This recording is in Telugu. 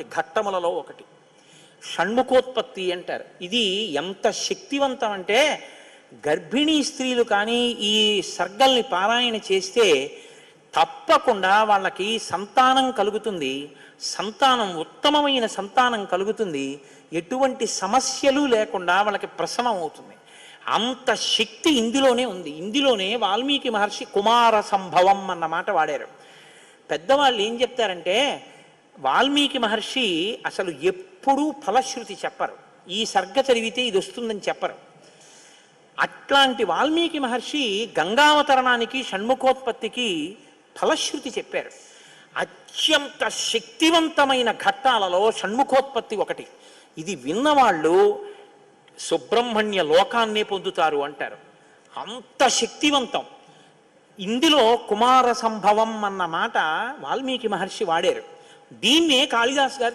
ఘట్టములలో ఒకటి షణ్ముఖోత్పత్తి అంటారు. ఇది ఎంత శక్తివంతం అంటే గర్భిణీ స్త్రీలు కానీ ఈ సర్గల్ని పారాయణ చేస్తే తప్పకుండా వాళ్ళకి సంతానం కలుగుతుంది, సంతానం ఉత్తమమైన సంతానం కలుగుతుంది, ఎటువంటి సమస్యలు లేకుండా వాళ్ళకి ప్రసవం అవుతుంది. అంత శక్తి ఇందులోనే ఉంది. ఇందులోనే వాల్మీకి మహర్షి కుమార సంభవం అన్న మాట వాడారు. పెద్దవాళ్ళు ఏం చెప్తారంటే వాల్మీకి మహర్షి అసలు ఎప్పుడూ ఫలశ్రుతి చెప్పరు, ఈ సర్గ చదివితే ఇది వస్తుందని చెప్పరు. అట్లాంటి వాల్మీకి మహర్షి గంగావతరణానికి షణ్ముఖోత్పత్తికి ఫలశ్రుతి చెప్పారు. అత్యంత శక్తివంతమైన ఘట్టాలలో షణ్ముఖోత్పత్తి ఒకటి. ఇది విన్నవాళ్ళు సుబ్రహ్మణ్య లోకాన్నే పొందుతారు అంటారు. అంత శక్తివంతం. ఇందులో కుమార సంభవం అన్న మాట వాల్మీకి మహర్షి వాడారు. దీన్నే కాళిదాస్ గారు